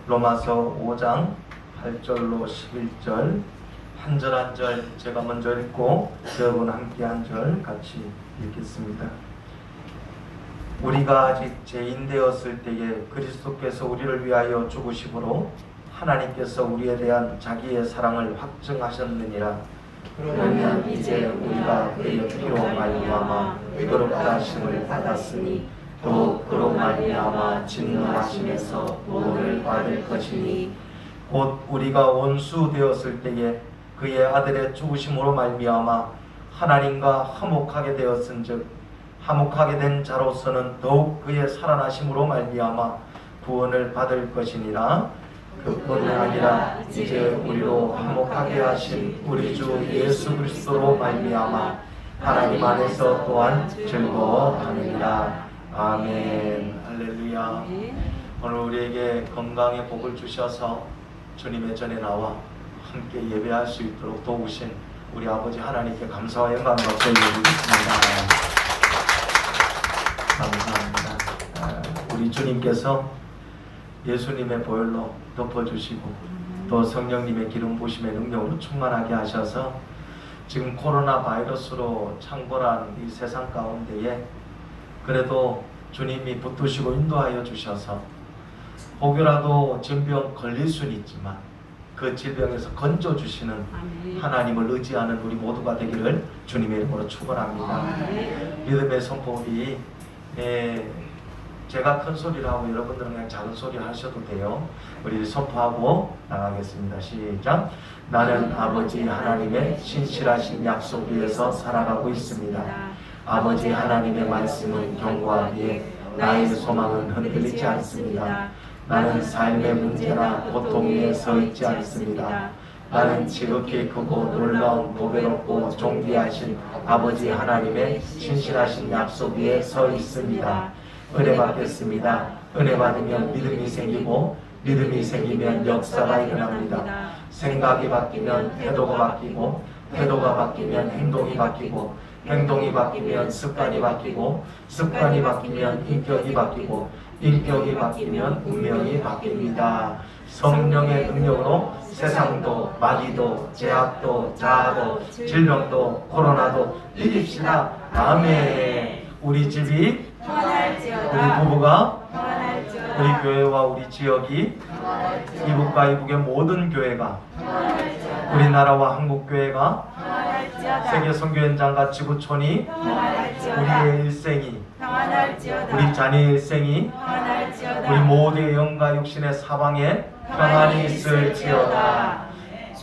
로마서 5장 8절로 11절 한 절 한 절 제가 먼저 읽고 여러분 함께 한 절 같이 읽겠습니다. 우리가 아직 죄인 되었을 때에 그리스도께서 우리를 위하여 죽으심으로 하나님께서 우리에 대한 자기의 사랑을 확증하셨느니라. 그러면 이제 우리가 그의 피로 말미암아 의롭다 하심을 받았으니 또 그로 말미암아 진노하심에서 구원을 받을 것이니 곧 우리가 원수 되었을 때에 그의 아들의 죽으심으로 말미암아 하나님과 화목하게 되었은즉 화목하게 된 자로서는 더욱 그의 살아나심으로 말미암아 구원을 받을 것이니라. 그뿐 아니라 이제 우리로 화목하게 하신 우리 주 예수 그리스도로 말미암아 하나님 안에서 또한 즐거워하느니라. 아멘. 할렐루야. 오늘 우리에게 건강의 복을 주셔서 주님의 전에 나와 함께 예배할 수 있도록 도우신 우리 아버지 하나님께 감사와 영광을 올려드리겠습니다. 감사합니다. 우리 주님께서 예수님의 보혈로 덮어주시고 또 성령님의 기름 부으심의 능력으로 충만하게 하셔서 지금 코로나 바이러스로 창궐한 이 세상 가운데에 그래도 주님이 붙드시고 인도하여 주셔서 혹여라도 질병 걸릴 수는 있지만 그 질병에서 건져주시는 하나님을 의지하는 우리 모두가 되기를 주님의 이름으로 축원합니다. 믿음의 선포기 제가 큰 소리를 하고 여러분들은 그냥 작은 소리를 하셔도 돼요. 우리 선포하고 나가겠습니다. 시작. 나는 아버지 하나님의 신실하신 약속 위에서 살아가고 있습니다. 아버지 하나님의 말씀은 경고하기에 나의 소망은 흔들리지 않습니다. 나는 삶의 문제나 고통 위에 서 있지 않습니다. 나는 지극히 크고 놀라운 보배롭고 존귀하신 아버지 하나님의 신실하신 약속 위에 서 있습니다. 은혜 받겠습니다. 은혜 받으면 믿음이 생기고 믿음이 생기면 역사가 일어납니다. 생각이 바뀌면 태도가 바뀌고 태도가 바뀌면 행동이 바뀌고 행동이 바뀌면 습관이 바뀌고 습관이 바뀌면 인격이 바뀌고 인격이 바뀌면 운명이 바뀝니다. 성령의 능력으로 세상도 마귀도 죄악도 자아도 질병도 코로나도 이깁시다. 아멘. 우리 집이 우리 부부가 우리 교회와 우리 지역이 이북과 이북의 모든 교회가 우리나라와 한국교회가 세계 선교현장과 지구촌이 우리의 일생이 우리 자녀의 일생이 우리 모두의 영과 육신의 사방에 평안히 있을지어다.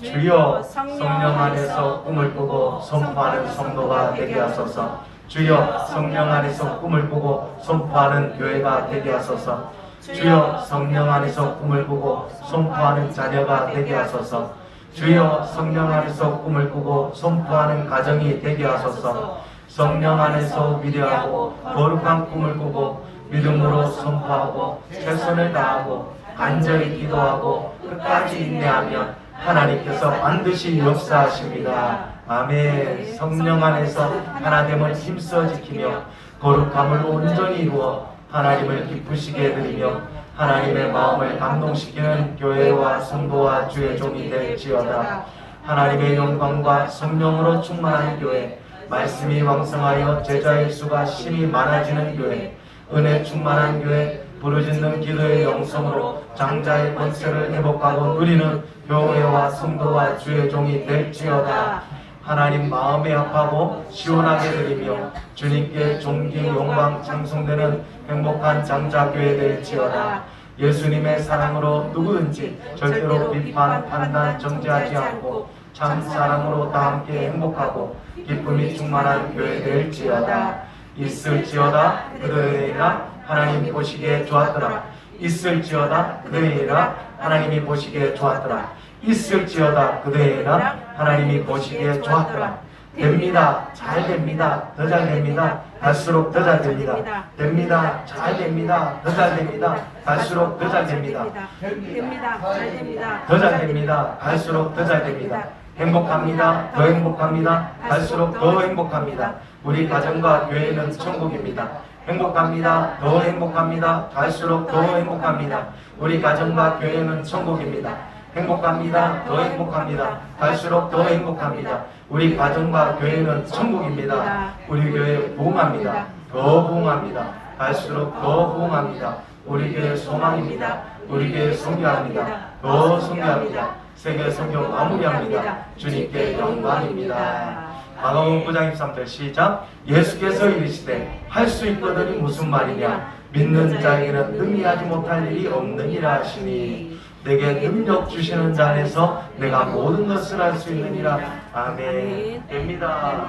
주여 성령 안에서 꿈을 꾸고 선포하는 성도가 되게 하소서. 주여 성령 안에서 꿈을 꾸고 선포하는 교회가 되게 하소서. 주여 성령 안에서 꿈을 꾸고 선포하는 자녀가 되게 하소서. 주여 성령 안에서 꿈을 꾸고 선포하는 가정이 되게 하소서. 성령 안에서 위대하고 거룩한 꿈을 꾸고 믿음으로 선포하고 최선을 다하고 간절히 기도하고 끝까지 인내하면 하나님께서 반드시 역사하십니다. 아멘. 성령 안에서 하나됨을 힘써 지키며 거룩함을 온전히 이루어 하나님을 기쁘시게 해드리며 하나님의 마음을 감동시키는 교회와 성도와 주의 종이 될지어다. 하나님의 영광과 성령으로 충만한 교회, 말씀이 왕성하여 제자의 수가 심히 많아지는 교회, 은혜 충만한 교회, 부르짖는 기도의 영성으로 장자의 권세를 회복하고 누리는 교회와 성도와 주의 종이 될지어다. 하나님 마음에 합하고 시원하게 드리며 주님께 존귀 영광 찬송되는 행복한 장자교회 될지어다. 예수님의 사랑으로 누구든지 절대로 비판, 판단, 정죄하지 않고 참 사랑으로 다 함께 행복하고 기쁨이 충만한 교회 될지어다. 있을지어다 그들이나 하나님이 보시기에 좋았더라. 있을지어다 그들이나 하나님이 보시기에 좋았더라. 있을지어다 그들이나 하나님이 보시기에 좋았더라. 됩니다. 잘 됩니다. 더 잘 됩니다. 갈수록 더 잘 됩니다. 됩니다. 잘 됩니다. 더 잘 됩니다. 갈수록 더 잘 됩니다. 됩니다. 잘 됩니다. 더 잘 됩니다. 갈수록 더 잘 됩니다. 행복합니다. 더 행복합니다. 갈수록 더 행복합니다. 우리 가정과 교회는 천국입니다. 행복합니다. 더 행복합니다. 갈수록 더 행복합니다. 우리 가정과 교회는 천국입니다. 행복합니다. 더 행복합니다. 갈수록 더 행복합니다. 우리 가정과 교회는 천국입니다. 우리 교회 부흥합니다. 더 부흥합니다. 갈수록 더 부흥합니다. 우리 교회 소망입니다. 우리 교회 성교합니다. 더 성교합니다. 세계 성교 마무리합니다. 주님께 영광입니다. 마가복음 9장 23절 시작. 예수께서 이르시되 할 수 있거든이 무슨 말이냐. 믿는 자에게는 능히하지 못할 일이 없느니라 하시니 내게 능력 주시는 자 안에서 내가 모든 것을 할 수 있느니라. 아멘. 됩니다.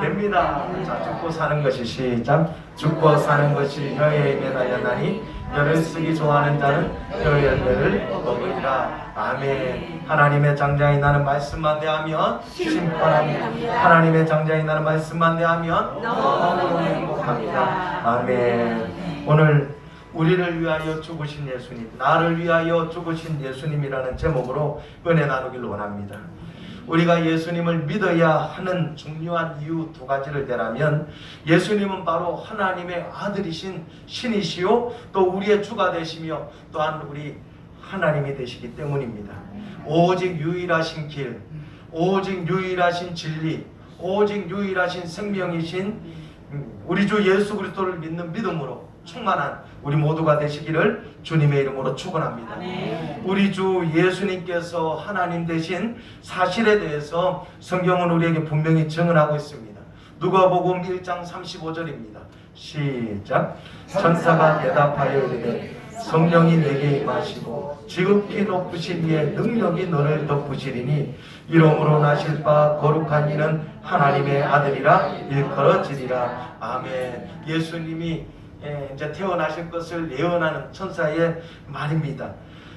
됩니다. 자, 죽고 사는 것이 시작. 죽고 사는 것이 혀에 매달렸나니 혀를 쓰기 좋아하는 자는 혀의 열매를 먹으리라. 아멘. 하나님의 장자에 나는 말씀만 대하면 심판합니다. 하나님의 장자에 나는 말씀만 대하면 너무 행복합니다. 아멘. 오늘 우리를 위하여 죽으신 예수님, 나를 위하여 죽으신 예수님이라는 제목으로 은혜 나누길 원합니다. 우리가 예수님을 믿어야 하는 중요한 이유 두 가지를 대라면, 예수님은 바로 하나님의 아들이신 신이시요 또 우리의 주가 되시며 또한 우리 하나님이 되시기 때문입니다. 오직 유일하신 길, 오직 유일하신 진리, 오직 유일하신 생명이신 우리 주 예수 그리스도를 믿는 믿음으로 충만한 우리 모두가 되시기를 주님의 이름으로 축원합니다. 우리 주 예수님께서 하나님 되신 사실에 대해서 성경은 우리에게 분명히 증언하고 있습니다. 누가복음 1장 35절입니다. 시작. 천사가 대답하여 이르되 성령이 내게 임하시고 지극히 높으신 이의 능력이 너를 덮으시리니 이름으로 나실 바 거룩한 이는 하나님의 아들이라 일컬어지리라. 아멘. 예수님이 이제 태어나실 것을 예언하는 천사의 말입니다.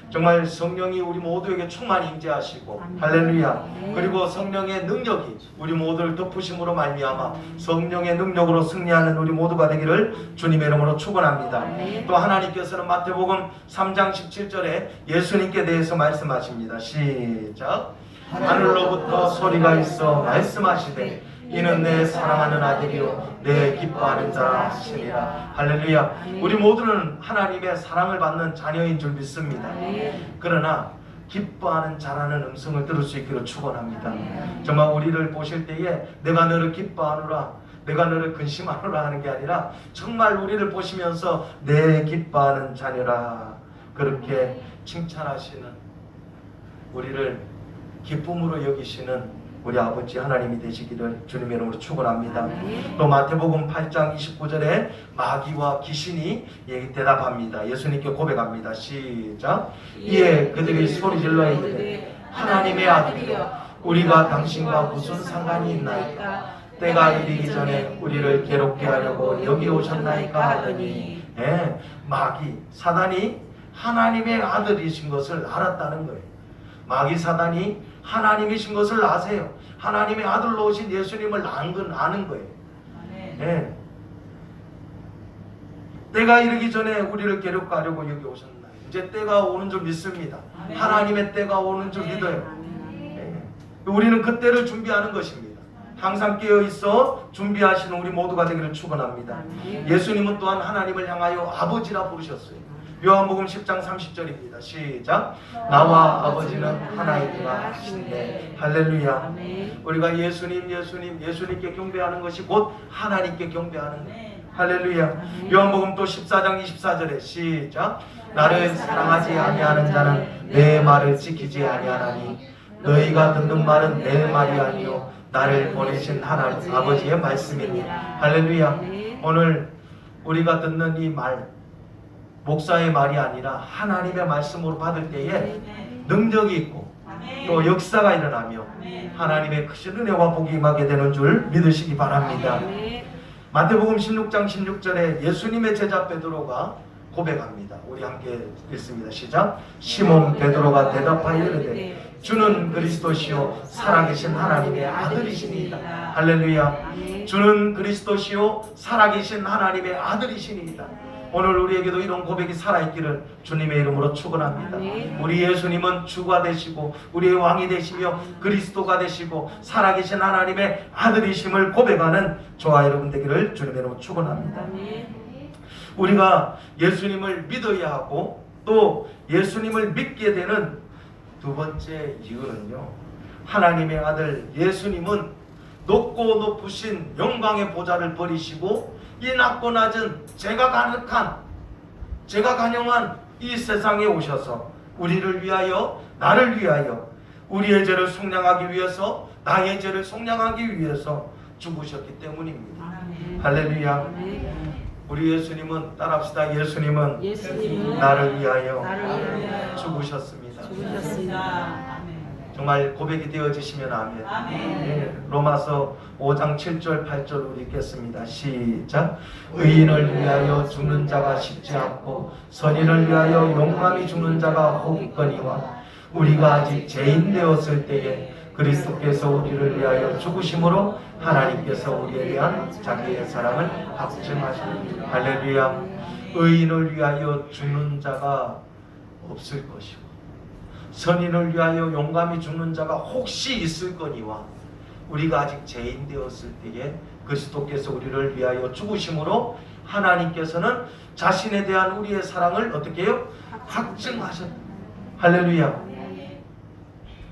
정말 성령이 우리 모두에게 충만히 임재하시고 할렐루야. 그리고 성령의 능력이 우리 모두를 덮으심으로 말미암아 성령의 능력으로 승리하는 우리 모두가 되기를 주님의 이름으로 축원합니다. 또 하나님께서는 마태복음 3장 17절에 예수님께 대해서 말씀하십니다. 시작. 하늘로부터 소리가 있어 말씀하시되 이는 내 사랑하는 아들이요 내 기뻐하는 자 하시니라. 할렐루야. 우리 모두는 하나님의 사랑을 받는 자녀인 줄 믿습니다. 그러나 기뻐하는 자라는 음성을 들을 수 있기를 축원합니다. 정말 우리를 보실 때에 내가 너를 기뻐하노라, 내가 너를 근심하노라 하는 게 아니라 정말 우리를 보시면서 내 기뻐하는 자녀라 그렇게 칭찬하시는, 우리를 기쁨으로 여기시는 우리 아버지 하나님이 되시기를 주님의 이름으로 축원합니다. 또 마태복음 8장 29절에 마귀와 귀신이 대답합니다. 예수님께 고백합니다. 시작. 이에 그들이 소리질러 이르되 하나님의 아들이여 우리가 당신과 무슨 상관이 있나이까? 때가 이르기 전에 우리를 괴롭게 하려고 여기 오셨나이까 하더니 마귀 사단이 하나님의 아들이신 것을 알았다는 거예요. 마귀 사단이 하나님이신 것을 아세요. 하나님의 아들로 오신 예수님을 아는 거예요. 때가 이르기 전에 우리를 괴롭게 하려고 여기 오셨나. 이제 때가 오는 줄 믿습니다. 하나님의 때가 오는 줄 믿어요. 우리는 그 때를 준비하는 것입니다. 항상 깨어있어 준비하시는 우리 모두가 되기를 축원합니다. 예수님은 또한 하나님을 향하여 아버지라 부르셨어요. 요한복음 10장 30절입니다. 시작. 나와 아버지는 하나이니라 하시네. 할렐루야. 우리가 예수님께 경배하는 것이 곧 하나님께 경배하는 거예요. 할렐루야. 요한복음 또 14장 24절에 시작. 나를 사랑하지 아니하는 자는 내 말을 지키지 아니하나니 너희가 듣는 말은 내 말이 아니요 나를 보내신 하나님 아버지의 말씀이니. 할렐루야. 오늘 우리가 듣는 이 말, 목사의 말이 아니라 하나님의 말씀으로 받을 때에 능력이 있고 또 역사가 일어나며 하나님의 크신 은혜와 복이 임하게 되는 줄 믿으시기 바랍니다. 마태복음 16장 16절에 예수님의 제자 베드로가 고백합니다. 우리 함께 읽습니다. 시작. 시몬 베드로가 대답하여 이르되 주는 그리스도시요 살아계신 하나님의 아들이시니이다. 할렐루야. 주는 그리스도시요 살아계신 하나님의 아들이시니이다. 오늘 우리에게도 이런 고백이 살아있기를 주님의 이름으로 축원합니다. 아멘. 우리 예수님은 주가 되시고 우리의 왕이 되시며 그리스도가 되시고 살아계신 하나님의 아들이심을 고백하는 저와 여러분 되기를 주님의 이름으로 축원합니다. 아멘. 우리가 예수님을 믿어야 하고 또 예수님을 믿게 되는 두 번째 이유는요, 하나님의 아들 예수님은 높고 높으신 영광의 보좌를 버리시고 이 낮고 낮은 제가 가능한 이 세상에 오셔서 우리를 위하여, 나를 위하여, 우리의 죄를 속량하기 위해서, 나의 죄를 속량하기 위해서 죽으셨기 때문입니다. 아멘. 할렐루야. 아멘. 우리 예수님은, 따라합시다. 예수님은 예수님은 나를 위하여 나를 위하여 죽으셨습니다. 죽으셨습니다. 정말 고백이 되어지시면 아멘. 아멘. 예, 로마서 5장 7절 8절 우리 읽겠습니다. 시작. 의인을 위하여 죽는 자가 쉽지 않고 선인을 위하여 용감히 죽는 자가 혹거니와 우리가 아직 죄인 되었을 때에 그리스도께서 우리를 위하여 죽으심으로 하나님께서 우리에 대한 자기의 사랑을 확증하십니다. 할렐루야. 의인을 위하여 죽는 자가 없을 것이고 선인을 위하여 용감히 죽는 자가 혹시 있을 거니와 우리가 아직 죄인 되었을 때에 그리스도께서 우리를 위하여 죽으심으로 하나님께서는 자신에 대한 우리의 사랑을 어떻게 해요? 확증하셨다. 할렐루야.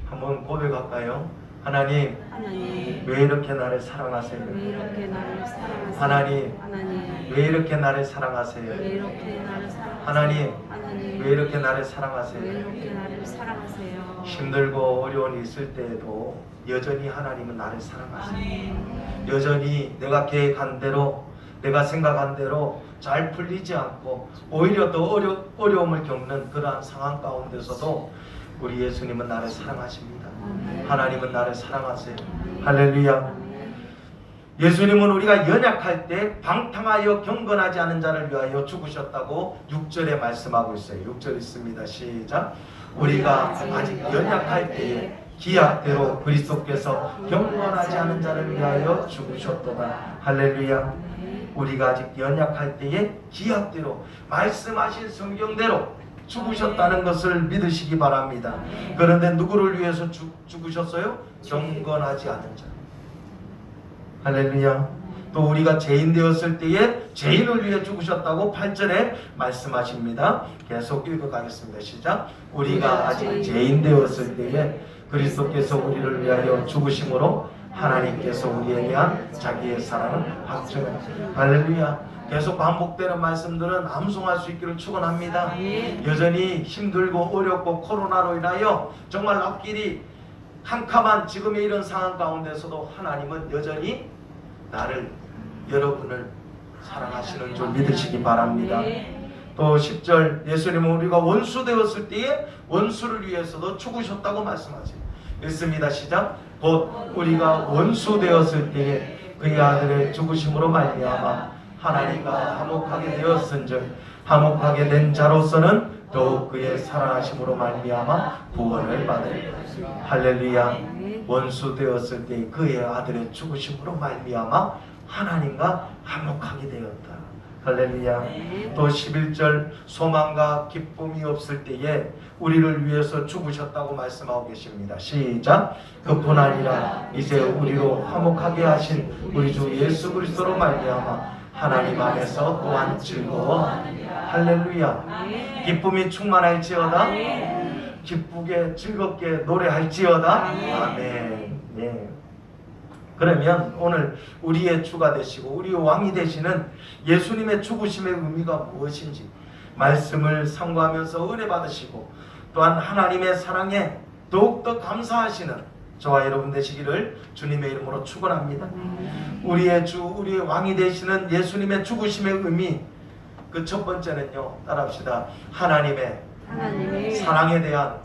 한번 고백할까요? 하나님, 하나님, 왜 이렇게 나를 사랑하세요? 왜 이렇게 나를 사랑하세요? 하나님, 하나님, 왜 이렇게 나를 사랑하세요? 왜 이렇게 나를 사랑하세요? 하나님, 하나님, 왜 이렇게 나를 왜 사랑하세요? 이렇게 나를 사랑하세요? 힘들고 어려운 있을 때에도 여전히 하나님은 나를 사랑하세요. 여전히 내가 계획한 대로, 내가 생각한 대로 잘 풀리지 않고 오히려 더 어려움을 겪는 그러한 상황 가운데서도 우리 예수님은 나를 사랑하십니다. 하나님은 나를 사랑하세요. 할렐루야. 예수님은 우리가 연약할 때 방탕하여 경건하지 않은 자를 위하여 죽으셨다고 6절에 말씀하고 있어요. 6절 있습니다. 시작. 우리가 아직 연약할 때에 기약대로 그리스도께서 경건하지 않은 자를 위하여 죽으셨도다. 할렐루야. 우리가 아직 연약할 때에 기약대로 말씀하신 성경대로 죽으셨다는 것을 믿으시기 바랍니다. 그런데 누구를 위해서 죽으셨어요? 경건하지 않은 자. 할렐루야. 또 우리가 죄인 되었을 때에 죄인을 위해 죽으셨다고 8절에 말씀하십니다. 계속 읽어가겠습니다. 시작. 우리가 아직 죄인 되었을 때에 그리스도께서 우리를 위하여 죽으심으로 하나님께서 우리에 대한 자기의 사랑을 확증하십니다. 할렐루야. 계속 반복되는 말씀들은 암송할 수 있기를 축원합니다. 여전히 힘들고 어렵고 코로나로 인하여 정말 앞길이 캄캄한 지금의 이런 상황 가운데서도 하나님은 여전히 나를, 여러분을 사랑하시는 줄 믿으시기 바랍니다. 또 10절 예수님은 우리가 원수 되었을 때에 원수를 위해서도 죽으셨다고 말씀하세요. 읽습니다. 시작. 곧 우리가 원수 되었을 때에 그의 아들의 죽으심으로 말미암아 하나님과 화목하게 되었은즉 화목하게 된 자로서는 더욱 그의 사랑하심으로 말미암아 구원을 받을 것이다. 할렐루야. 원수 되었을 때 그의 아들의 죽으심으로 말미암아 하나님과 화목하게 되었다. 할렐루야. 또 11절 소망과 기쁨이 없을 때에 우리를 위해서 죽으셨다고 말씀하고 계십니다. 시작. 그뿐 아니라 이제 우리로 화목하게 하신 우리 주 예수 그리스도로 말미암아 하나님 안에서 또한 즐거워하느니라. 할렐루야. 기쁨이 충만할지어다. 기쁘게 즐겁게 노래할지어다. 아멘. 네. 그러면 오늘 우리의 주가 되시고 우리의 왕이 되시는 예수님의 죽으심의 의미가 무엇인지 말씀을 상고하면서 은혜 받으시고 또한 하나님의 사랑에 더욱더 감사하시는 저와 여러분 되시기를 주님의 이름으로 축원합니다. 우리의 주, 우리의 왕이 되시는 예수님의 죽으심의 의미, 그 첫 번째는요, 따라합시다. 하나님의 사랑에 대한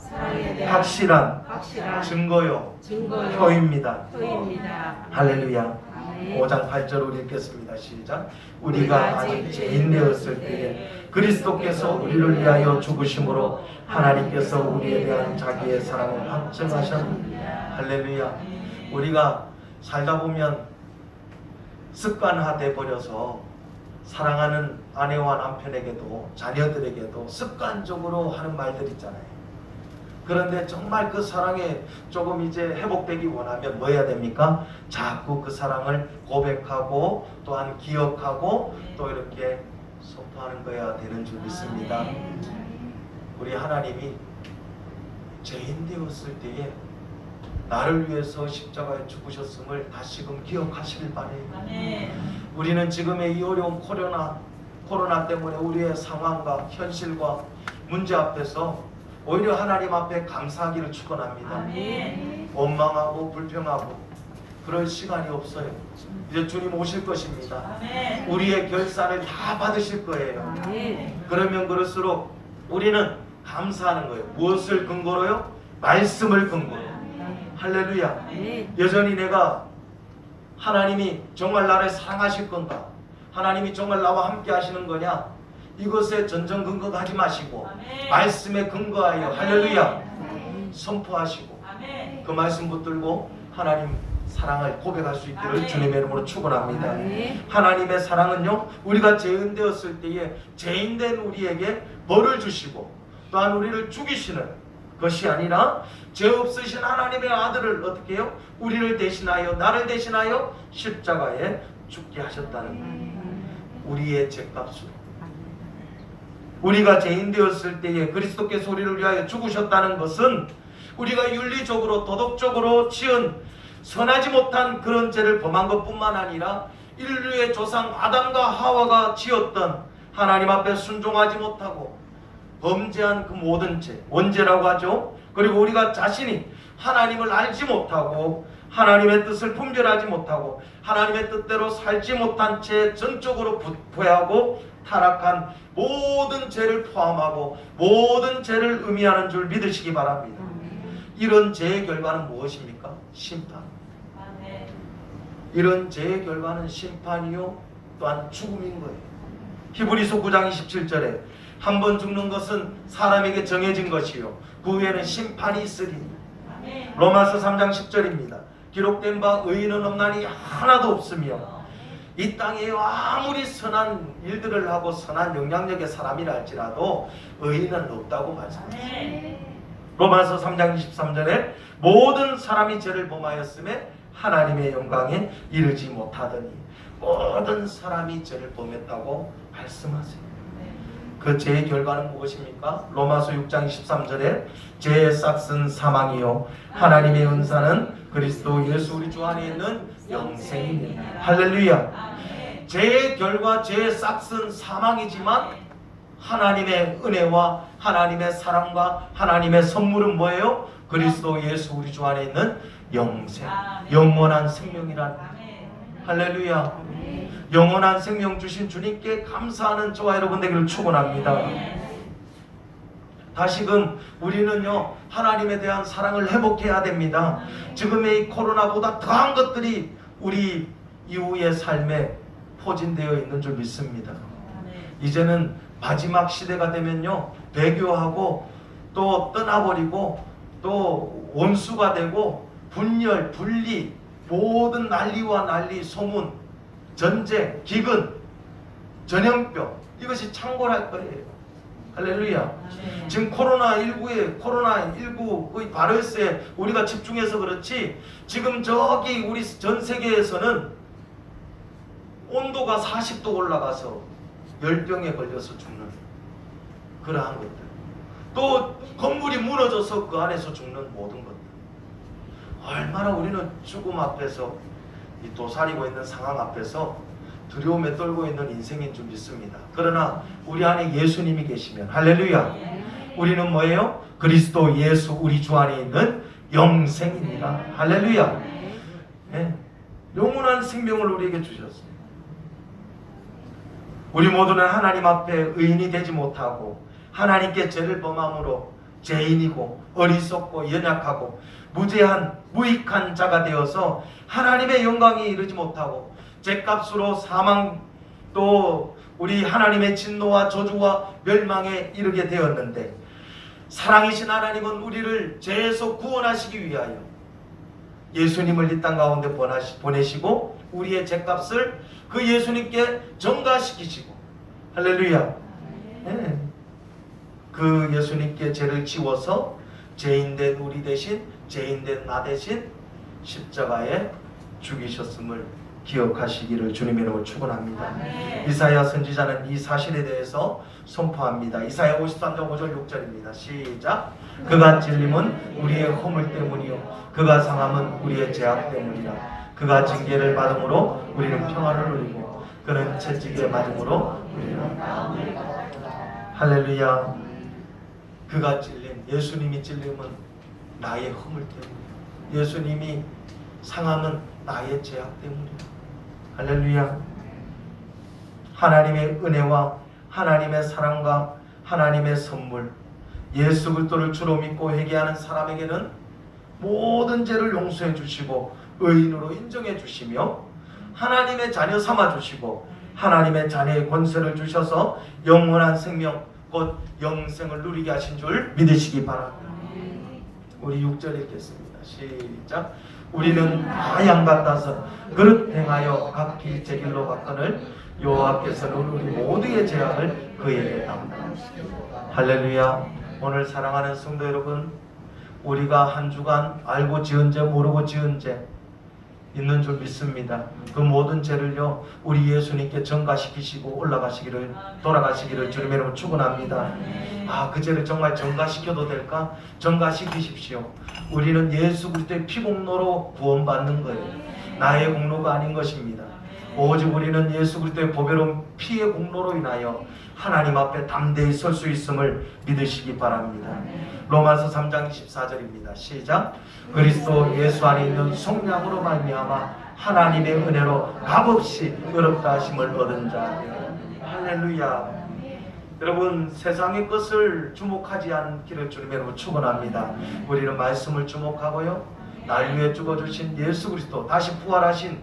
확실한 증거요, 표입니다. 할렐루야. 5장 8절 우리 읽겠습니다. 시작. 우리가 아직 죄인 되었을 때에 그리스도께서 우리를 위하여 죽으심으로 하나님께서 우리에 대한 자기의 사랑을 확증하셨느니라. 할렐루야. 우리가 살다 보면 습관화돼 버려서 사랑하는 아내와 남편에게도 자녀들에게도 습관적으로 하는 말들 있잖아요. 그런데 정말 그 사랑에 조금 이제 회복되기 원하면 뭐 해야 됩니까? 자꾸 그 사랑을 고백하고 또한 기억하고 또 이렇게 선포하는 거야 되는 줄 믿습니다. 우리 하나님이 죄인 되었을 때에 나를 위해서 십자가에 죽으셨음을 다시금 기억하시길 바래요. 우리는 지금의 이 어려운 코로나 때문에 우리의 상황과 현실과 문제 앞에서 오히려 하나님 앞에 감사하기를 축원합니다. 원망하고 불평하고 그럴 시간이 없어요. 이제 주님 오실 것입니다. 우리의 결산을 다 받으실 거예요. 그러면 그럴수록 우리는 감사하는 거예요. 무엇을 근거로요? 말씀을 근거로. 할렐루야. 여전히 내가 하나님이 정말 나를 사랑하실 건가? 하나님이 정말 나와 함께 하시는 거냐? 이것에 전전 근거하지 마시고 말씀에 근거하여 할렐루야 선포하시고 그 말씀 붙들고 하나님 사랑을 고백할 수 있기를 주님의 이름으로 축원합니다. 하나님의 사랑은요, 우리가 죄인 되었을 때에 죄인된 우리에게 벌을 주시고 또한 우리를 죽이시는 것이 아니라 죄 없으신 하나님의 아들을 어떻게 해요? 우리를 대신하여 나를 대신하여 십자가에 죽게 하셨다는 우리의 죄값으로 우리가 죄인 되었을 때에 그리스도께서 우리를 위하여 죽으셨다는 것은 우리가 윤리적으로 도덕적으로 지은 선하지 못한 그런 죄를 범한 것뿐만 아니라 인류의 조상 아담과 하와가 지었던 하나님 앞에 순종하지 못하고 범죄한 그 모든 죄, 원죄라고 하죠. 그리고 우리가 자신이 하나님을 알지 못하고 하나님의 뜻을 분별하지 못하고 하나님의 뜻대로 살지 못한 죄 전적으로 부패하고 타락한 모든 죄를 포함하고 모든 죄를 의미하는 줄 믿으시기 바랍니다. 이런 죄의 결과는 무엇입니까? 심판. 이런 죄의 결과는 심판이요 또한 죽음인 거예요. 히브리서 9장 27절에 한 번 죽는 것은 사람에게 정해진 것이요 그 후에는 심판이 있으리니. 로마서 3장 10절입니다. 기록된 바 의인은 없나니 하나도 없으며 이 땅에 아무리 선한 일들을 하고 선한 영향력의 사람이라 할지라도 의인은 없다고 말씀하셨습니다. 로마서 3장 23절에 모든 사람이 죄를 범하였음에 하나님의 영광에 이르지 못하더니 모든 사람이 죄를 범했다고 말씀하세요. 그 죄의 결과는 무엇입니까? 로마서 6장 23절에 죄의 싹은 사망이요 하나님의 은사는 그리스도 예수 우리 주 안에 있는 영생입니다. 할렐루야. 죄의 결과 죄의 싹은 사망이지만 하나님의 은혜와 하나님의 사랑과 하나님의 선물은 뭐예요? 그리스도 예수 우리 주 안에 있는 영생, 영원한 생명이란. 할렐루야. 영원한 생명 주신 주님께 감사하는 저와 여러분 되기를 축원합니다. 다시금 우리는요 하나님에 대한 사랑을 회복해야 됩니다. 지금의 이 코로나보다 더한 것들이 우리 이후의 삶에 포진되어 있는 줄 믿습니다. 이제는 마지막 시대가 되면요 배교하고 또 떠나버리고 또 원수가 되고 분열, 분리, 모든 난리와 난리, 소문, 전쟁, 기근, 전염병 이것이 창궐할 거예요. 할렐루야. 지금 코로나19의 그 바이러스에 우리가 집중해서 그렇지 지금 저기 우리 전 세계에서는 온도가 40도 올라가서 열병에 걸려서 죽는 그러한 것들, 또 건물이 무너져서 그 안에서 죽는 모든 것들, 얼마나 우리는 죽음 앞에서 이 도사리고 있는 상황 앞에서 두려움에 떨고 있는 인생인 줄 믿습니다. 그러나 우리 안에 예수님이 계시면 할렐루야 우리는 뭐예요? 그리스도 예수 우리 주 안에 있는 영생입니다. 할렐루야. 네. 영원한 생명을 우리에게 주셨습니다. 우리 모두는 하나님 앞에 의인이 되지 못하고 하나님께 죄를 범함으로 죄인이고 어리석고 연약하고 무죄한 무익한 자가 되어서 하나님의 영광에 이르지 못하고 죄값으로 사망 또 우리 하나님의 진노와 저주와 멸망에 이르게 되었는데 사랑이신 하나님은 우리를 죄에서 구원하시기 위하여 예수님을 이 땅 가운데 보내시고 우리의 죄값을 그 예수님께 전가시키시고 할렐루야. 네. 그 예수님께 죄를 지워서 죄인된 우리 대신, 죄인된 나 대신 십자가에 죽이셨음을 기억하시기를 주님의 이름으로 축원합니다. 이사야 선지자는 이 사실에 대해서 선포합니다. 이사야 53장 5절 6절입니다. 시작. 그가 찔림은 우리의 허물 때문이요 그가 상함은 우리의 죄악 때문이라. 그가 징계를 받음으로 우리는 평화를 누리고 그는 채찍에 맞음으로 우리는 마음을 받았다. 할렐루야. 그가 찔림, 예수님이 찔림은 나의 허물 때문이요 예수님이 상함은 나의 죄악 때문이요. 할렐루야. 하나님의 은혜와 하나님의 사랑과 하나님의 선물, 예수 그리스도를 주로 믿고 회개하는 사람에게는 모든 죄를 용서해 주시고 의인으로 인정해 주시며 하나님의 자녀 삼아 주시고 하나님의 자녀의 권세를 주셔서 영원한 생명 곧 영생을 누리게 하신 줄 믿으시기 바랍니다. 우리 6절 읽겠습니다. 시작. 우리는 다 양 같아서 그릇 행하여 각기 제 길로 갔거늘 여호와께서는 우리 모두의 죄악을 그에게 담당하시리라. 할렐루야. 오늘 사랑하는 성도 여러분, 우리가 한 주간 알고 지은 죄 모르고 지은 죄 있는 줄 믿습니다. 그 모든 죄를요 우리 예수님께 전가시키시고 돌아가시기를 주님의 이름으로 축원합니다. 그 죄를 정말 전가시켜도 될까? 전가시키십시오. 우리는 예수 그리스도의 피공로로 구원받는 거예요. 나의 공로가 아닌 것입니다. 오직 우리는 예수 그리스도의 보배로운 피의 공로로 인하여 하나님 앞에 담대히 설 수 있음을 믿으시기 바랍니다. 로마서 3장 24절입니다. 시작. 그리스도 예수 안에 있는 속량으로 말미암아 하나님의 은혜로 값없이 의롭다 하심을 얻은 자. 할렐루야. 여러분, 세상의 것을 주목하지 않기를 주님의 이름으로 축원합니다. 우리는 말씀을 주목하고요 날 위해 죽어주신 예수 그리스도, 다시 부활하신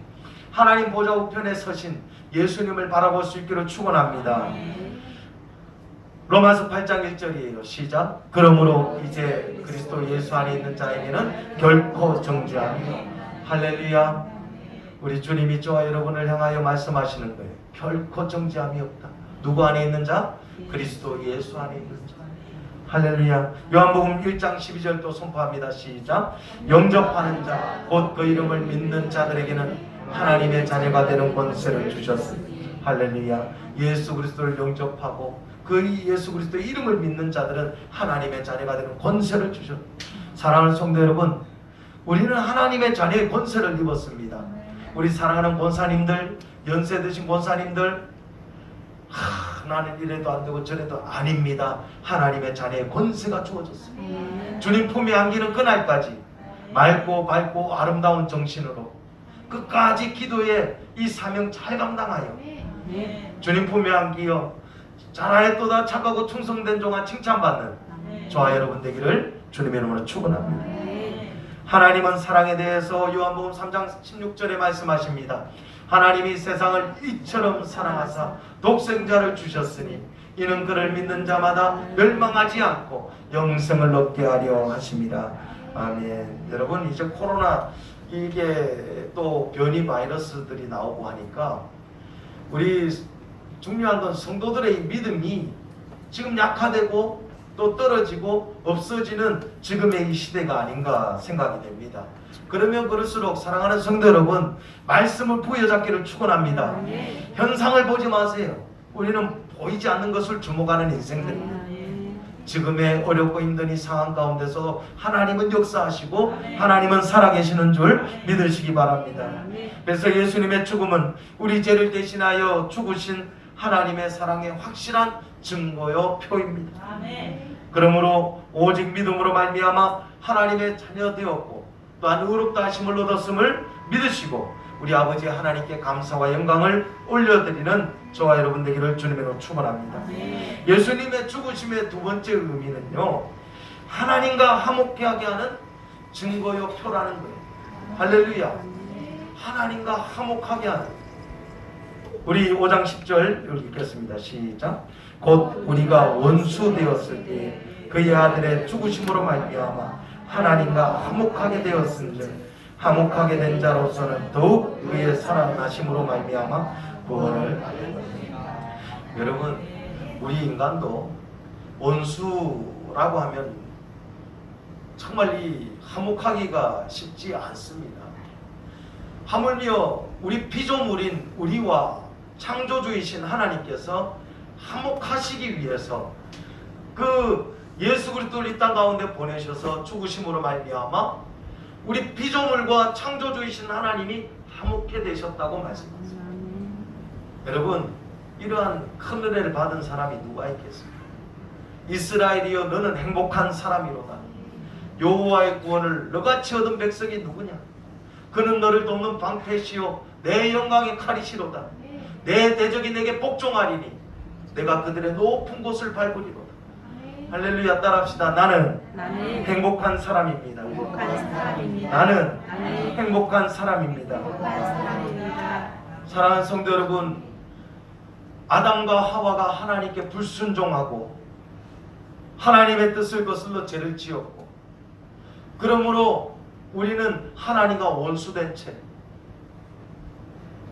하나님 보좌 우편에 서신 예수님을 바라볼 수 있기를 축원합니다. 로마서 8장 1절이에요. 시작. 그러므로 이제 그리스도 예수 안에 있는 자에게는 결코 정죄함이 할렐루야. 우리 주님이 저와 여러분을 향하여 말씀하시는 거예요. 결코 정죄함이 없다. 누구 안에 있는 자? 그리스도 예수 안에 있는 자. 할렐루야. 요한복음 1장 12절도 선포합니다. 시작. 영접하는 자, 곧 그 이름을 믿는 자들에게는 하나님의 자녀가 되는 권세를 주셨으니. 할렐루야. 예수 그리스도를 영접하고 그 예수 그리스도의 이름을 믿는 자들은 하나님의 자녀가 되는 권세를 주셨다. 사랑하는 성도 여러분, 우리는 하나님의 자녀의 권세를 입었습니다. 우리 사랑하는 권사님들, 연세 드신 권사님들, 나는 이래도 안 되고 저래도 아닙니다. 하나님의 자녀의 권세가 주어졌습니다. 주님 품에 안기는 그날까지 맑고 밝고 아름다운 정신으로 끝까지 기도에 이 사명 잘 감당하여 주님 품에 안기어 잘하였도다 착하고 충성된 종아 칭찬받는 저와 여러분 되기를 주님의 이름으로 축원합니다. 하나님은 사랑에 대해서 요한복음 3장 16절에 말씀하십니다. 하나님이 세상을 이처럼 사랑하사 독생자를 주셨으니 이는 그를 믿는 자마다 멸망하지 않고 영생을 얻게 하려 하십니다. 아멘. 여러분, 이제 코로나 이게 또 변이 바이러스들이 나오고 하니까 우리 중요한 건 성도들의 믿음이 지금 약화되고 또 떨어지고 없어지는 지금의 이 시대가 아닌가 생각이 됩니다. 그러면 그럴수록 사랑하는 성도 여러분, 말씀을 부여잡기를 축원합니다. 현상을 보지 마세요. 우리는 보이지 않는 것을 주목하는 인생들입니다. 지금의 어렵고 힘든 이 상황 가운데서 하나님은 역사하시고 하나님은 살아계시는 줄 믿으시기 바랍니다. 그래서 예수님의 죽음은 우리 죄를 대신하여 죽으신 하나님의 사랑의 확실한 증거요 표입니다. 그러므로 오직 믿음으로 말미암아 하나님의 자녀 되었고 또한 의롭다 하심을 얻었음을 믿으시고 우리 아버지 하나님께 감사와 영광을 올려드리는 저와 여러분 되기를 주님으로 축원합니다. 예수님의 죽으심의 두 번째 의미는요, 하나님과 화목하게 하는 증거요 표라는 거예요. 할렐루야. 하나님과 화목하게 하는. 우리 5장 10절 읽겠습니다. 시작. 곧 우리가 원수 되었을 때 그의 아들의 죽으심으로 말미암아 하나님과 화목하게 되었은즉 화목하게 된 자로서는 더욱 그의 살아나심으로 말미암아 구원을 받는 것입니다. 여러분, 우리 인간도 원수라고 하면 정말 이 화목하기가 쉽지 않습니다. 하물며 우리 피조물인 우리와 창조주이신 하나님께서 화목하시기 위해서 그 예수 그리스도를 이 땅 가운데 보내셔서 죽으심으로 말미암아 우리 피조물과 창조주이신 하나님이 화목해 되셨다고 말씀하십니다. 여러분, 이러한 큰 은혜를 받은 사람이 누가 있겠습니까? 이스라엘이여 너는 행복한 사람이로다. 여호와의 구원을 너같이 얻은 백성이 누구냐? 그는 너를 돕는 방패시요 내 영광의 칼이시로다. 내 대적이 내게 복종하리니 내가 그들의 높은 곳을 밟으리로다. 할렐루야. 따라합시다. 나는 행복한 사람입니다. 나는 행복한 사람입니다. 사랑하는 성도 여러분, 아담과 하와가 하나님께 불순종하고 하나님의 뜻을 거슬러 죄를 지었고, 그러므로 우리는 하나님과 원수된 채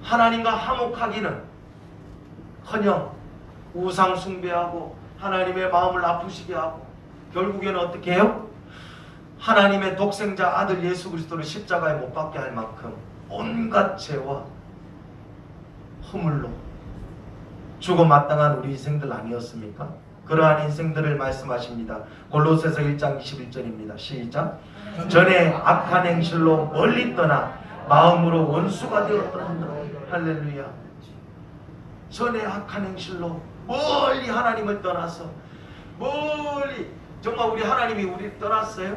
하나님과 화목하기는 커녕 우상 숭배하고 하나님의 마음을 아프시게 하고, 결국에는 어떻게 해요? 하나님의 독생자 아들 예수 그리스도를 십자가에 못 박게 할 만큼 온갖 죄와 허물로 죽어 마땅한 우리 인생들 아니었습니까? 그러한 인생들을 말씀하십니다. 골로새서 1장 21절입니다. 시작. 전에 악한 행실로 멀리 떠나 마음으로 원수가 되었더라. 할렐루야. 전에 악한 행실로 멀리 하나님을 떠나서, 멀리, 정말 우리 하나님이 우리를 떠났어요?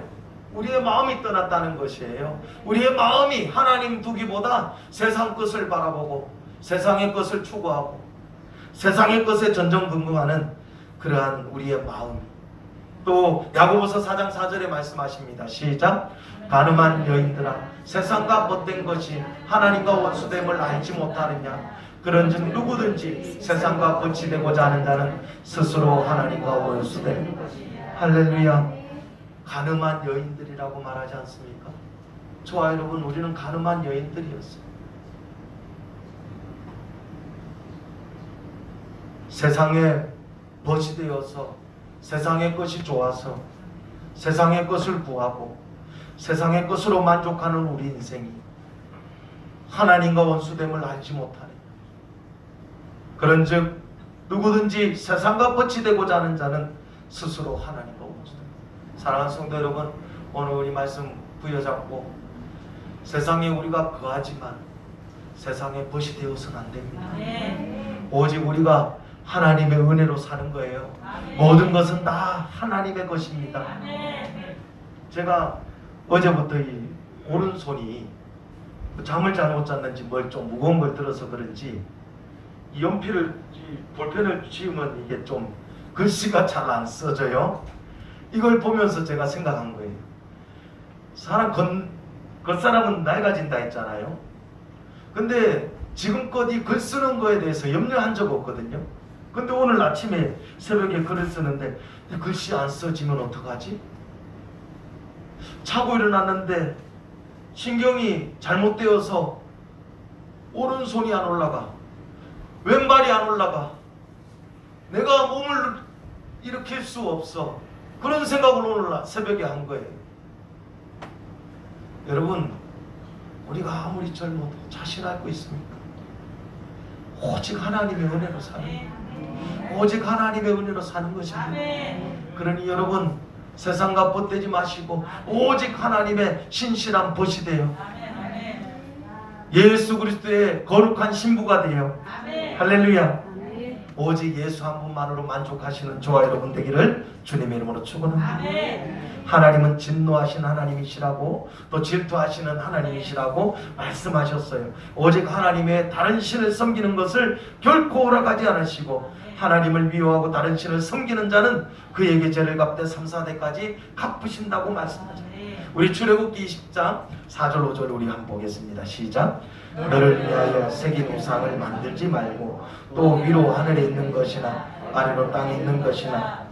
우리의 마음이 떠났다는 것이에요. 우리의 마음이 하나님 두기보다 세상 것을 바라보고 세상의 것을 추구하고 세상의 것에 전전긍긍하는 그러한 우리의 마음. 또 야고보서 4장 4절에 말씀하십니다. 시작. 가늠한 여인들아, 세상과 못된 것이 하나님과 원수됨을 알지 못하느냐? 그런즉 누구든지 세상과 같이 되고자 하는 자는 스스로 하나님과 원수됨. 할렐루야. 가늠한 여인들이라고 말하지 않습니까? 저와 여러분, 우리는 가늠한 여인들이었어요. 세상에 벗이 되어서 세상의 것이 좋아서 세상의 것을 구하고 세상의 것으로 만족하는 우리 인생이 하나님과 원수됨을 알지 못하네. 그런즉 누구든지 세상과 벗이 되고자 하는 자는 스스로 하나님과 원수됨. 사랑하는 성도 여러분, 오늘 우리 말씀 부여잡고 세상에 우리가 거하지만 세상에 벗이 되어서는 안 됩니다. 오직 우리가 하나님의 은혜로 사는 거예요. 모든 것은 다 하나님의 것입니다. 제가 어제부터 이 오른손이 잠을 잘못 잤는지 뭘 좀 무거운 걸 들어서 그런지 이 연필을, 이 볼펜을 쥐으면 이게 좀 글씨가 잘 안 써져요. 이걸 보면서 제가 생각한 거예요. 겉사람은 낡아진다 했잖아요. 근데 지금껏 이 글 쓰는 거에 대해서 염려한 적 없거든요. 근데 오늘 아침에 새벽에 글을 쓰는데 글씨 안 써지면 어떡하지? 자고 일어났는데 신경이 잘못되어서 오른손이 안 올라가, 왼발이 안 올라가, 내가 몸을 일으킬 수 없어. 그런 생각을 오늘 새벽에 한 거예요. 여러분, 우리가 아무리 젊어도 자신 알고 있습니까? 오직 하나님의 은혜로 사는 거예요. 오직 하나님의 은혜로 사는 것입니다. 그러니 여러분, 세상과 벗되지 마시고 오직 하나님의 신실한 벗이 되어 예수 그리스도의 거룩한 신부가 되어 할렐루야. 오직 예수 한 분만으로 만족하시는 저와 여러분 되기를 주님의 이름으로 축원합니다. 하나님은 진노하신 하나님이시라고, 또 질투하시는 하나님이시라고 말씀하셨어요. 오직 하나님의 다른 신을 섬기는 것을 결코 허락하지 않으시고, 하나님을 미워하고 다른 신을 섬기는 자는 그에게 죄를 갚되 3, 4대까지 갚으신다고 말씀하죠. 우리 출애굽기 20장 4절 5절 우리 한번 보겠습니다. 시작. 너를 위하여 새긴 우상을 만들지 말고, 또 위로 하늘에 있는 것이나 아래로 땅에 있는 것이나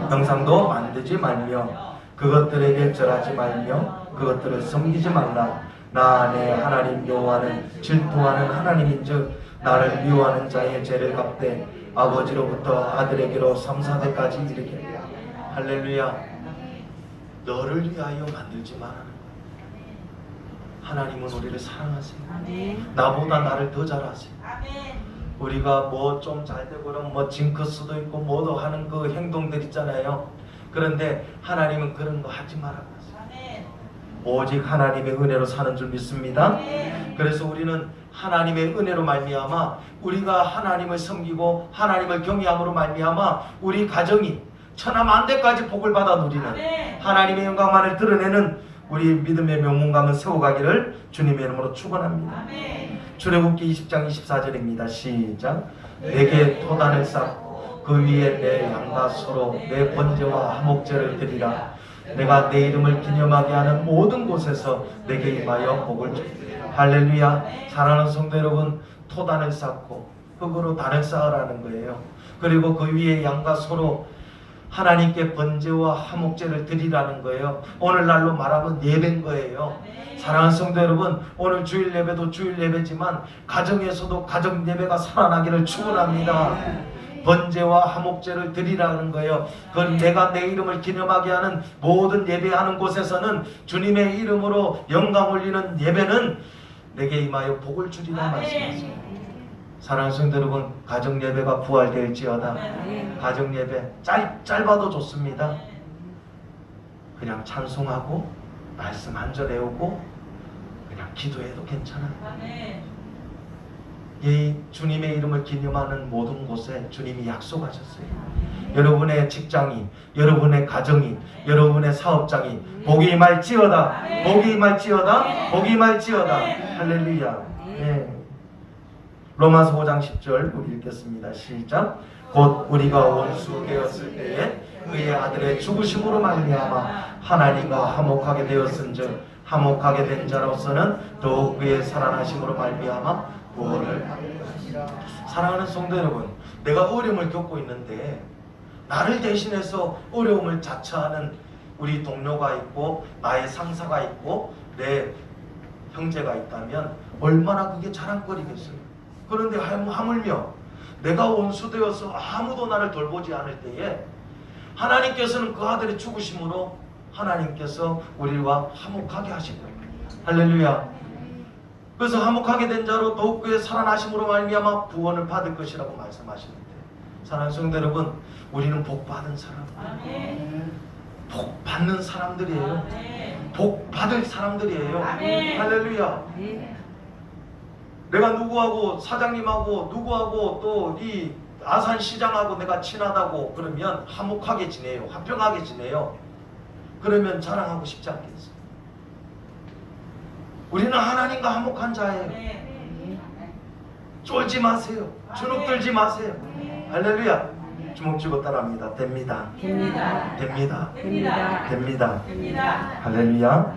형상도 만들지 말며 그것들에게 절하지 말며 그것들을 섬기지 말라. 나 내 하나님 여호와는 질투하는 하나님인즉 나를 미워하는 자의 죄를 갚되 아버지로부터 아들에게로 3, 4대까지 이르게 하리라. 할렐루야. 너를 위하여 만들지 마라. 하나님은 우리를 사랑하세요. 아멘. 나보다 나를 더 잘하세요. 아멘. 우리가 뭐 좀 잘되고 그럼 뭐 징크스도 있고 뭐도 하는 그 행동들 있잖아요. 그런데 하나님은 그런 거 하지 말라고 하세요. 아멘. 오직 하나님의 은혜로 사는 줄 믿습니다. 아멘. 그래서 우리는 하나님의 은혜로 말미암아 우리가 하나님을 섬기고 하나님을 경외함으로 말미암아 우리 가정이 천하만대까지 복을 받아 누리는 아멘. 하나님의 영광만을 드러내는 우리 믿음의 명문감을 세워가기를 주님의 이름으로 축원합니다. 아멘. 출애굽기 20장 24절입니다. 시작. 내게 토단을 쌓고 그 위에 내 양과 소로 내 번제와 화목제를 드리라. 내가 내 이름을 기념하게 하는 모든 곳에서 내게 임하여 복을 주리라. 할렐루야. 사랑하는 성도 여러분, 토단을 쌓고 흙으로 단을 쌓으라는 거예요. 그리고 그 위에 양과 소로 하나님께 번제와 화목제를 드리라는 거예요. 오늘날로 말하면 예배인 거예요. 사랑하는 성도 여러분, 오늘 주일 예배도 주일 예배지만 가정에서도 가정 예배가 살아나기를 축원합니다. 번제와 화목제를 드리라는 거예요. 그건 내가 내 이름을 기념하게 하는 모든 예배하는 곳에서는 주님의 이름으로 영광 올리는 예배는 내게 임하여 복을 주리라 말씀하세요. 사랑하는 성도 여러분, 가정 예배가 부활될지어다. 가정 예배 짧아도 좋습니다. 그냥 찬송하고 말씀 한 절 외우고 그냥 기도해도 괜찮아요. 이 주님의 이름을 기념하는 모든 곳에 주님이 약속하셨어요. 여러분의 직장이, 여러분의 가정이, 여러분의 사업장이 복이 임할지어다. 복이 임할지어다. 복이 임할지어다. 할렐루야. 네. 로마서 5장 10절 우리 읽겠습니다. 시작. 곧 우리가 원수 되었을 때에 그의 아들의 죽으심으로 말미암아 하나님과 화목하게 되었은즉 화목하게 된 자로서는 더욱 그의 살아나심으로 말미암아 구원을 받을 것이라. 사랑하는 성도 여러분, 내가 어려움을 겪고 있는데 나를 대신해서 어려움을 자처하는 우리 동료가 있고 나의 상사가 있고 내 형제가 있다면 얼마나 그게 자랑거리겠어요. 그런데 하물며 내가 원수되어서 아무도 나를 돌보지 않을 때에 하나님께서는 그 아들의 죽으심으로 하나님께서 우리와 화목하게 하신 겁니다. 할렐루야. 그래서 화목하게 된 자로 더욱 그의 살아나심으로 말미암아 구원을 받을 것이라고 말씀하시는데, 사랑하는 성도 여러분, 우리는 복 받은 사람, 복 받는 사람들이에요. 복 받을 사람들이에요. 할렐루야. 내가 누구하고 사장님하고 누구하고 또 이 아산시장하고 내가 친하다고 그러면 화목하게 지내요. 화평하게 지내요. 그러면 자랑하고 싶지 않겠어요. 우리는 하나님과 화목한 자예요. 쫄지 마세요. 주눅들지 마세요. 할렐루야. 주먹 쥐고 따라합니다. 됩니다. 됩니다. 됩니다. 됩니다. 됩니다. 됩니다. 할렐루야.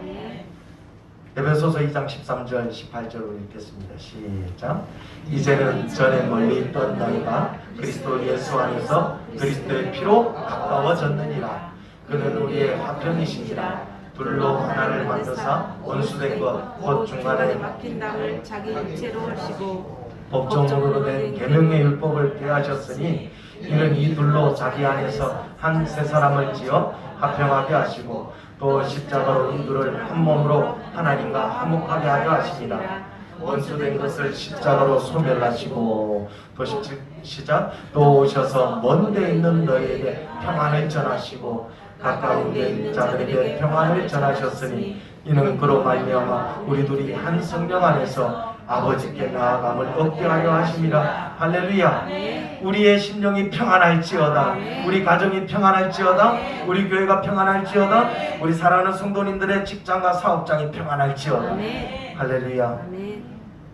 에베소서 2장 13절 18절을 읽겠습니다. 시작. 이제는 전에 멀리 있던 너희가 그리스도 예수 안에서 그리스도의 피로 가까워졌느니라. 그는 우리의 화평이시니라. 둘로 하나를 만드사 원수된 것 곧 중간에 막힌 담을 자기 육체로 하시고 법정으로 된 계명의 율법을 폐하셨으니 이는 이 둘로 자기 안에서 한 세 사람을 지어 화평하게 하시고 또 십자가로 이들을 한 몸으로 하나님과 화목하게 하려 하시니라. 원수된 것을 십자가로 소멸하시고 또 시작. 또 오셔서 먼 데 있는 너희에게 평안을 전하시고 가까운 데 있는 자들에게 평안을 전하셨으니 이는 그로 말미암아 우리 둘이 한 성령 안에서 아버지께 나아감을 얻게 하려 하심이라. 할렐루야. 우리의 심령이 평안할지어다. 우리 가정이 평안할지어다. 우리 교회가 평안할지어다. 우리 사랑하는 성도님들의 직장과 사업장이 평안할지어다. 할렐루야.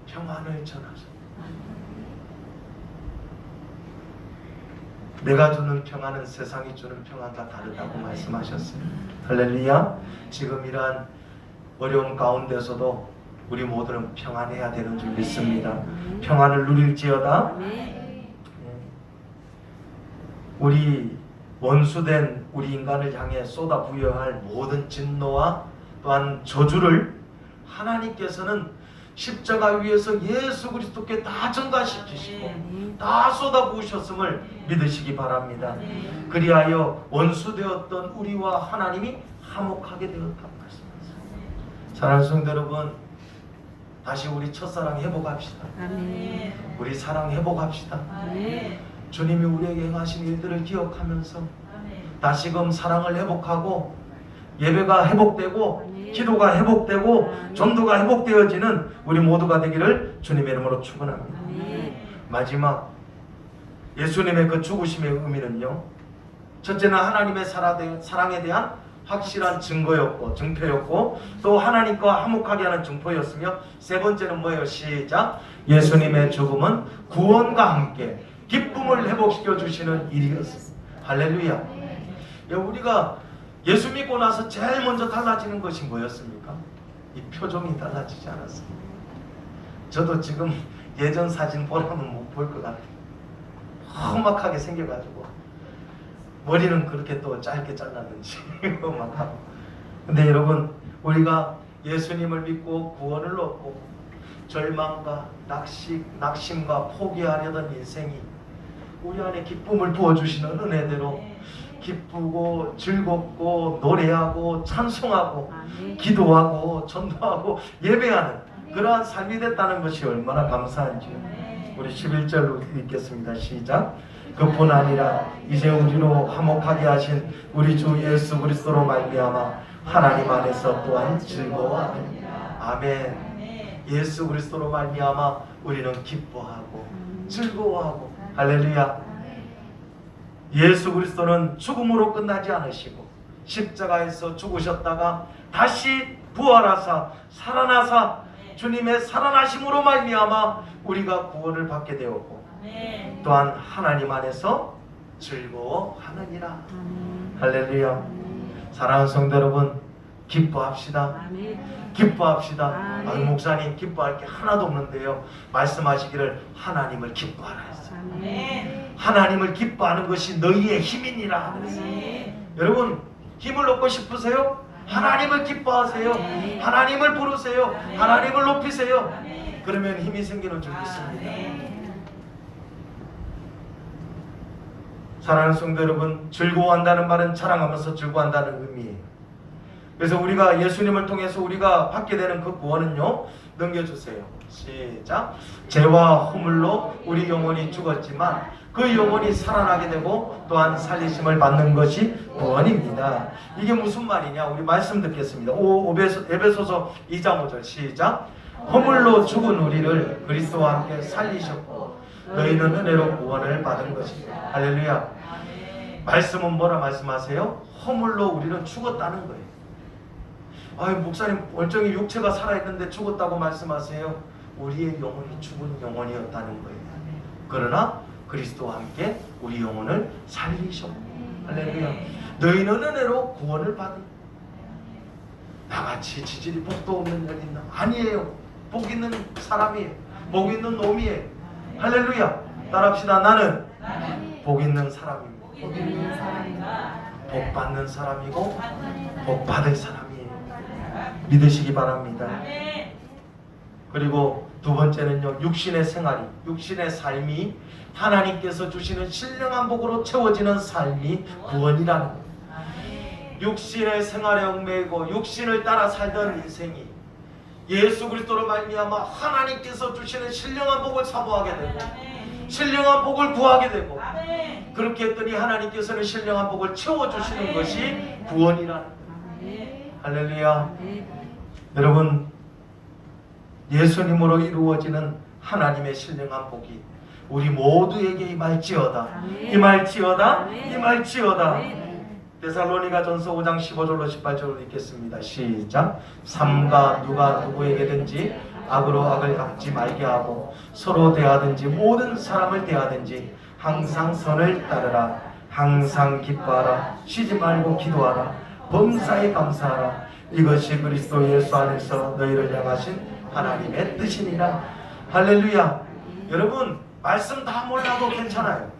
평안을 전하소서. 내가 주는 평안은 세상이 주는 평안과 다르다고 말씀하셨어요. 할렐루야. 지금 이러한 어려움 가운데서도 우리 모두는 평안해야 되는 줄 믿습니다. 평안을 누릴지어다. 우리 원수된 우리 인간을 향해 쏟아 부여할 모든 진노와 또한 저주를 하나님께서는 십자가 위에서 예수 그리스도께 다 전가시키시고 아멘. 다 쏟아부으셨음을 믿으시기 바랍니다. 아멘. 그리하여 원수되었던 우리와 하나님이 화목하게 되었다고 말씀하셨습니다. 사랑하는 성도 여러분, 다시 우리 첫사랑 회복합시다. 아멘. 우리 사랑 회복합시다. 아멘. 주님이 우리에게 행하신 일들을 기억하면서 다시금 사랑을 회복하고 예배가 회복되고 아멘. 기도가 회복되고 아멘. 전도가 회복되어지는 우리 모두가 되기를 주님의 이름으로 축원합니다. 아멘. 마지막 예수님의 그 죽으심의 의미는요, 첫째는 하나님의 사랑에 대한 확실한 증거였고 증표였고, 또 하나님과 화목하게 하는 증표였으며, 세 번째는 뭐예요? 시작. 예수님의 죽음은 구원과 함께 기쁨을 회복시켜 주시는 일이었습니다. 할렐루야. 우리가 예수 믿고 나서 제일 먼저 달라지는 것이 뭐였습니까? 이 표정이 달라지지 않았습니다. 저도 지금 예전 사진 보라면 못 볼 것 같아요. 험악하게 생겨가지고 머리는 그렇게 또 짧게 잘랐는지 험악하고. 근데 여러분, 우리가 예수님을 믿고 구원을 얻고 절망과 낙심과 포기하려던 인생이 우리 안에 기쁨을 부어주시는 은혜대로 기쁘고 즐겁고 노래하고 찬송하고 아멘. 기도하고 전도하고 예배하는 그러한 삶이 됐다는 것이 얼마나 감사한지요. 우리 11절로 읽겠습니다. 시작. 그뿐 아니라 이제 우리로 화목하게 하신 우리 주 예수 그리스도로 말미암아 하나님 안에서 또한 즐거워하느니라. 아멘. 예수 그리스도로 말미암아 우리는 기뻐하고 즐거워하고. 할렐루야. 예수 그리스도는 죽음으로 끝나지 않으시고 십자가에서 죽으셨다가 다시 부활하사 살아나사 주님의 살아나심으로 말미암아 우리가 구원을 받게 되었고, 또한 하나님 안에서 즐거워하느니라. 할렐루야. 사랑하는 성도 여러분, 기뻐합시다. 아멘. 기뻐합시다. 아멘. 아유, 목사님 기뻐할 게 하나도 없는데요. 말씀하시기를 하나님을 기뻐하라 했어요. 아멘. 하나님을 기뻐하는 것이 너희의 힘이니라. 여러분, 힘을 얻고 싶으세요? 하나님을 기뻐하세요. 아멘. 하나님을 부르세요. 아멘. 하나님을 높이세요. 그러면 힘이 생기는 줄 믿습니다. 사랑하는 성도 여러분, 즐거워한다는 말은 자랑하면서 즐거워한다는 의미예요. 그래서 우리가 예수님을 통해서 우리가 받게 되는 그 구원은요, 넘겨주세요. 시작. 죄와 허물로 우리 영혼이 죽었지만 그 영혼이 살아나게 되고 또한 살리심을 받는 것이 구원입니다. 이게 무슨 말이냐? 우리 말씀 듣겠습니다. 에베소서 2장 5절 시작. 허물로 죽은 우리를 그리스도와 함께 살리셨고 너희는 은혜로 구원을 받은 것입니다. 할렐루야. 말씀은 뭐라 말씀하세요? 허물로 우리는 죽었다는 거예요. 아유, 목사님 멀쩡히 육체가 살아있는데 죽었다고 말씀하세요. 우리의 영혼이 죽은 영혼이었다는 거예요. 그러나 그리스도와 함께 우리 영혼을 살리셨고. 할렐루야. 너희는 은혜로 구원을 받은. 나같이 지질이 복도 없는 년 있나? 아니에요. 복 있는 사람이에요. 복 있는 놈이에요. 할렐루야. 따라합시다. 나는 복 있는 사람입니다. 복 받는 사람이고 복 받을 사람이에요. 믿으시기 바랍니다. 그리고 두 번째는요, 육신의 생활이, 육신의 삶이 하나님께서 주시는 신령한 복으로 채워지는 삶이 구원이라는 거예요. 육신의 생활에 얽매이고 육신을 따라 살던 인생이 예수 그리스도로 말미암아 하나님께서 주시는 신령한 복을 사모하게 되고 신령한 복을 구하게 되고, 그렇게 했더니 하나님께서는 신령한 복을 채워주시는 것이 구원이라는 거예요. 할렐루야. 여러분, 예수님으로 이루어지는 하나님의 신령한 복이 우리 모두에게 임할지어다. 임할지어다. 임할지어다. 데살로니가전서 5장 15절로 18절로 읽겠습니다. 시작. 삼가 누가 누구에게든지 악으로 악을 갚지 말게 하고 서로 대하든지 모든 사람을 대하든지 항상 선을 따르라. 항상 기뻐하라. 쉬지 말고 기도하라. 범사에 감사하라. 이것이 그리스도 예수 안에서 너희를 향하신 하나님의 뜻이니라. 할렐루야. 여러분, 말씀 다 몰라도 괜찮아요.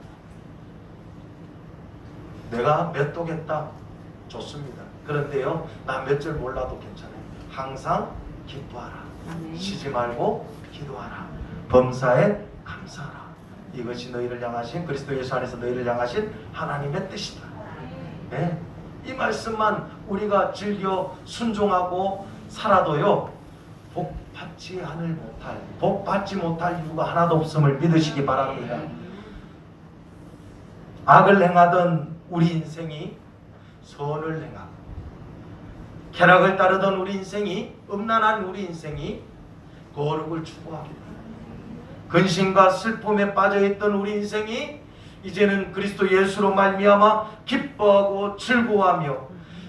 내가 몇 도겠다. 좋습니다. 그런데요, 나 몇 절 몰라도 괜찮아요. 항상 기뻐하라. 쉬지 말고 기도하라. 범사에 감사하라. 이것이 너희를 향하신 그리스도 예수 안에서 너희를 향하신 하나님의 뜻이다. 네? 이 말씀만 우리가 즐겨 순종하고 살아도요, 복 받지 못할 이유가 하나도 없음을 믿으시기 바랍니다. 악을 행하던 우리 인생이 선을 행하고, 쾌락을 따르던 우리 인생이, 음란한 우리 인생이 거룩을 추구하게 됩니다. 근심과 슬픔에 빠져있던 우리 인생이 이제는 그리스도 예수로 말미암아 기뻐하고 즐거워하며,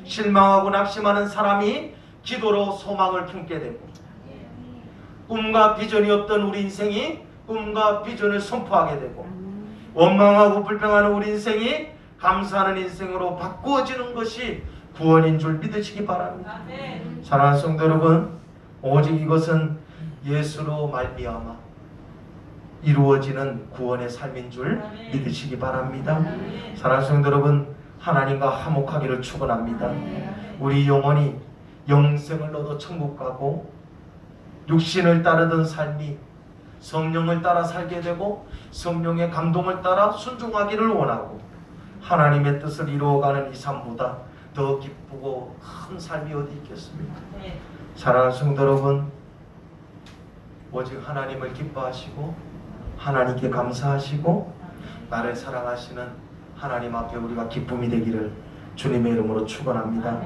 실망하고 낙심하는 사람이 기도로 소망을 품게 되고, 꿈과 비전이 없던 우리 인생이 꿈과 비전을 선포하게 되고, 원망하고 불평하는 우리 인생이 감사하는 인생으로 바꾸어지는 것이 구원인 줄 믿으시기 바랍니다. 사랑하는 성도 여러분, 오직 이것은 예수로 말미암아 이루어지는 구원의 삶인 줄 믿으시기 바랍니다. 사랑하는 성도 여러분, 하나님과 화목하기를 축원합니다. 우리 영혼이 영생을 얻어 천국 가고, 육신을 따르던 삶이 성령을 따라 살게 되고, 성령의 감동을 따라 순종하기를 원하고, 하나님의 뜻을 이루어가는 이 삶보다 더 기쁘고 큰 삶이 어디 있겠습니까? 사랑하는 성도 여러분, 오직 하나님을 기뻐하시고 하나님께 감사하시고 나를 사랑하시는 하나님 앞에 우리가 기쁨이 되기를 주님의 이름으로 축원합니다.